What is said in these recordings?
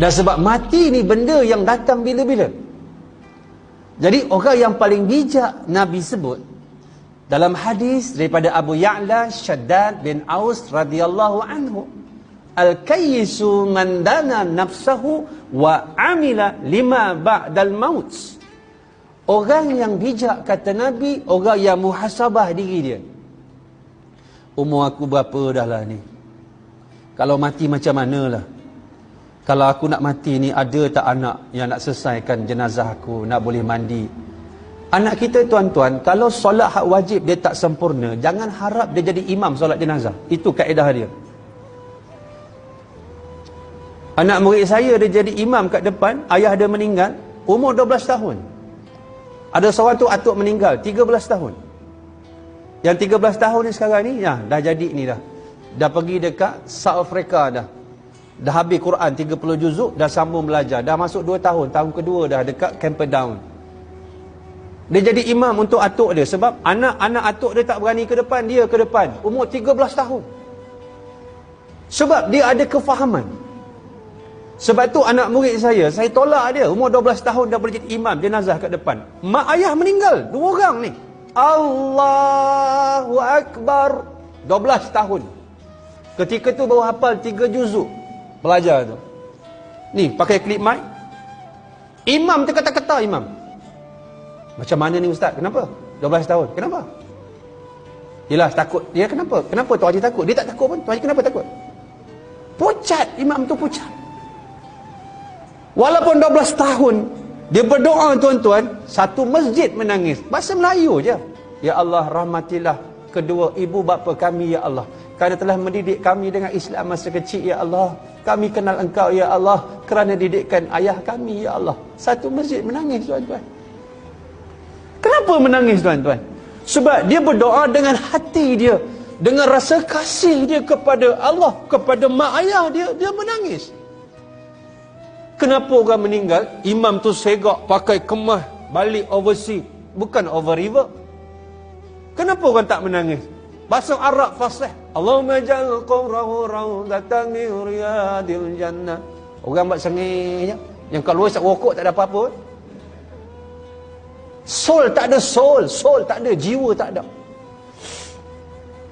Dan sebab mati ni benda yang datang bila-bila. Jadi orang yang paling bijak Nabi sebut dalam hadis daripada Abu Ya'la Shaddad bin Aus radhiyallahu anhu, al-kayyisu man dana nafsahu wa amila lima ba'dal maut. Orang yang bijak, kata Nabi, orang yang muhasabah diri dia. Umur aku berapa dah lah ni? Kalau mati macam mana lah? Kalau aku nak mati ni, ada tak anak yang nak selesaikan jenazah aku, nak boleh mandi? Anak kita tuan-tuan, kalau solat hak wajib dia tak sempurna, jangan harap dia jadi imam solat jenazah. Itu kaedah dia. Anak murid saya dia jadi imam kat depan, ayah dia meninggal, umur 12 tahun. Ada seorang tu atuk meninggal, 13 tahun. Yang 13 tahun ni sekarang ni, ya, dah jadi ni dah. Dah pergi dekat South Africa dah. Dah habis Quran 30 juzuk, dah sambung belajar. Dah masuk 2 tahun, tahun kedua dah dekat Camperdown. Dia jadi imam untuk atuk dia sebab anak-anak atuk dia tak berani ke depan, dia ke depan. Umur 13 tahun. Sebab dia ada kefahaman. Sebab tu anak murid saya tolak dia. Umur 12 tahun dah boleh jadi imam jenazah kat depan. Mak ayah meninggal, 2 orang ni. Allahu Akbar. 12 tahun. Ketika tu baru hafal 3 juzuk. Belajar tu. Ni pakai klip mic. Imam tu kata-kata imam. Macam mana ni ustaz? Kenapa? 12 tahun. Kenapa? Yelah takut. Dia kenapa? Kenapa Tuan Haji takut? Dia tak takut pun. Tuan Haji kenapa takut? Pucat. Imam tu pucat. Walaupun 12 tahun, dia berdoa tuan-tuan, satu masjid menangis. Bahasa Melayu je. Ya Allah, rahmatilah kedua ibu bapa kami ya Allah. Kerana telah mendidik kami dengan Islam masa kecil ya Allah. Kami kenal engkau ya Allah. Kerana didikan ayah kami ya Allah. Satu masjid menangis tuan-tuan. Kenapa menangis tuan-tuan? Sebab dia berdoa dengan hati dia, dengan rasa kasih dia kepada Allah, kepada mak ayah dia, dia menangis. Kenapa orang meninggal? Imam tu segak pakai kemah balik overseas, bukan over river. Kenapa orang tak menangis? Bahasa Arab fasih. Allahumma ja'al qabrahu rawdatan min riyadil jannah. Orang buat sengih je. Yang kalau isap rokok tak ada apa-apa. Soul tak ada soul. Soul tak ada. Jiwa tak ada.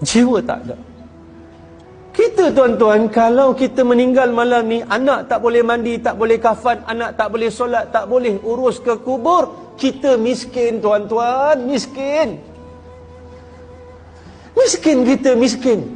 Jiwa tak ada. Kita tuan-tuan, kalau kita meninggal malam ni, anak tak boleh mandi, tak boleh kafan, anak tak boleh solat, tak boleh urus ke kubur, kita miskin tuan-tuan, miskin. Miskin kita, miskin.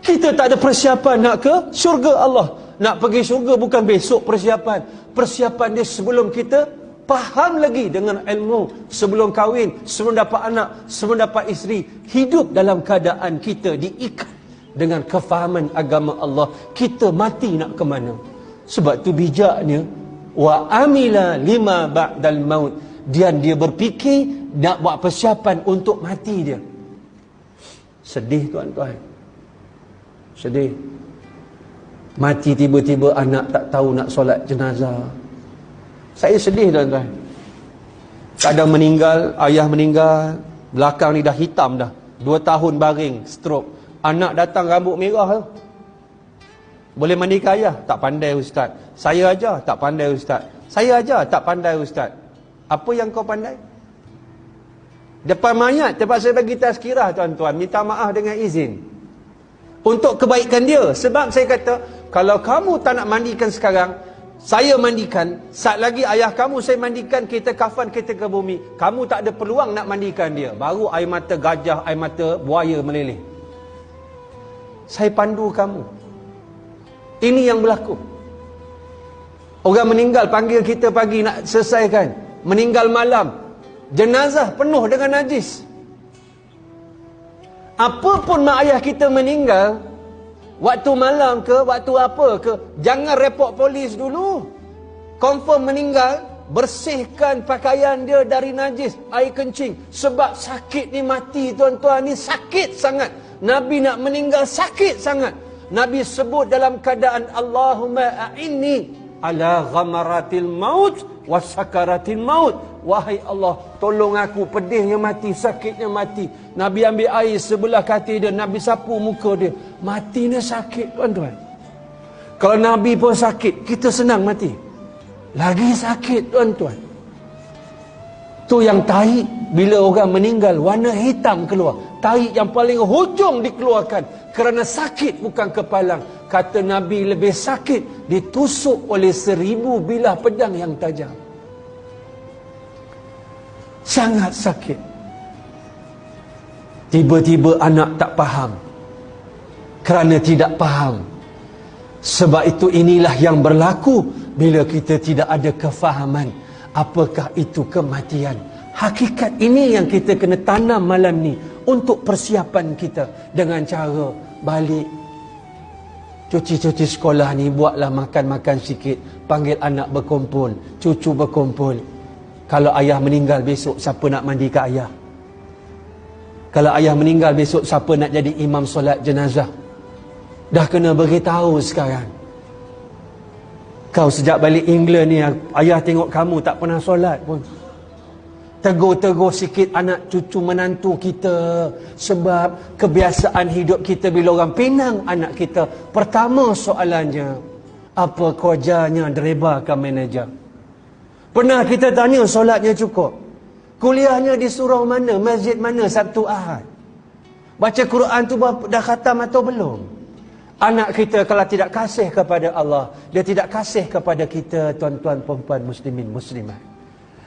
Kita tak ada persiapan nak ke syurga Allah. Nak pergi syurga bukan besok persiapan. Persiapan dia sebelum kita faham lagi dengan ilmu, sebelum kahwin, sebelum dapat anak, sebelum dapat isteri, hidup dalam keadaan kita diikat dengan kefahaman agama Allah. Kita mati nak ke mana? Sebab tu bijaknya wa amila lima ba'dal maut. Dia berfikir nak buat persiapan untuk mati dia. Sedih tuan-tuan. Sedih. Mati tiba-tiba anak tak tahu nak solat jenazah. Saya sedih tuan-tuan. Kadang meninggal, ayah meninggal, belakang ni dah hitam dah. 2 tahun baring, stroke. Anak datang rambut merah tu. Boleh mandikan ayah? Tak pandai ustaz. Saya aja tak pandai ustaz. Saya aja tak pandai ustaz. Apa yang kau pandai? Depan mayat terpaksa bagi tazkirah tuan-tuan. Minta maaf dengan izin. Untuk kebaikan dia. Sebab saya kata, kalau kamu tak nak mandikan sekarang, saya mandikan. Saat lagi ayah kamu saya mandikan, kita kafan, kita ke bumi. Kamu tak ada peluang nak mandikan dia. Baru air mata gajah, air mata buaya meleleh. Saya pandu kamu. Ini yang berlaku. Orang meninggal, panggil kita pagi nak selesaikan. Meninggal malam. Jenazah penuh dengan najis. Apapun mak ayah kita meninggal, waktu malam ke, waktu apa ke, jangan report polis dulu. Confirm meninggal, bersihkan pakaian dia dari najis, air kencing. Sebab sakit ni mati tuan-tuan, ni sakit sangat. Nabi nak meninggal sakit sangat. Nabi sebut dalam keadaan Allahumma a'inni ala ghamaratil maut wa sakaratil maut. Wahai Allah, tolong aku, pedihnya mati, sakitnya mati. Nabi ambil air sebelah kaki dia, Nabi sapu muka dia. Matinya sakit tuan-tuan. Kalau Nabi pun sakit, kita senang mati. Lagi sakit, tuan-tuan. Tu yang tahi, bila orang meninggal, warna hitam keluar. Tahi yang paling hujung dikeluarkan. Kerana sakit bukan kepalang. Kata Nabi, lebih sakit ditusuk oleh 1000 bilah pedang yang tajam. Sangat sakit. Tiba-tiba anak tak faham. Kerana tidak faham. Sebab itu inilah yang berlaku bila kita tidak ada kefahaman. Apakah itu kematian? Hakikat ini yang kita kena tanam malam ni untuk persiapan kita dengan cara balik. Cuci-cuci sekolah ni buatlah makan-makan sikit, panggil anak berkumpul, cucu berkumpul. Kalau ayah meninggal besok, siapa nak mandi ke ayah? Kalau ayah meninggal besok, siapa nak jadi imam solat jenazah? Dah kena beritahu sekarang. Kau sejak balik England ni, ayah tengok kamu tak pernah solat pun. Tegur-tegur sikit anak cucu menantu kita. Sebab kebiasaan hidup kita bila orang pinang anak kita, pertama soalannya, apa kerjanya driver ke manager? Pernah kita tanya solatnya cukup? Kuliahnya di surau mana? Masjid mana? Sabtu Ahad? Baca Quran tu dah khatam atau belum? Anak kita kalau tidak kasih kepada Allah, dia tidak kasih kepada kita, tuan-tuan, perempuan, muslimin, muslimat.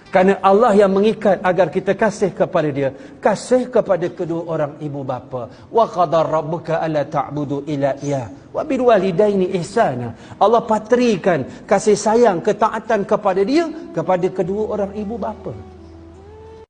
Kerana Allah yang mengikat agar kita kasih kepada dia. Kasih kepada kedua orang ibu bapa. Wa qadar rabbuka alla ta'budu illa iyyah wa bil walidaini ihsana. Allah patrikan kasih sayang, ketaatan kepada dia, kepada kedua orang ibu bapa.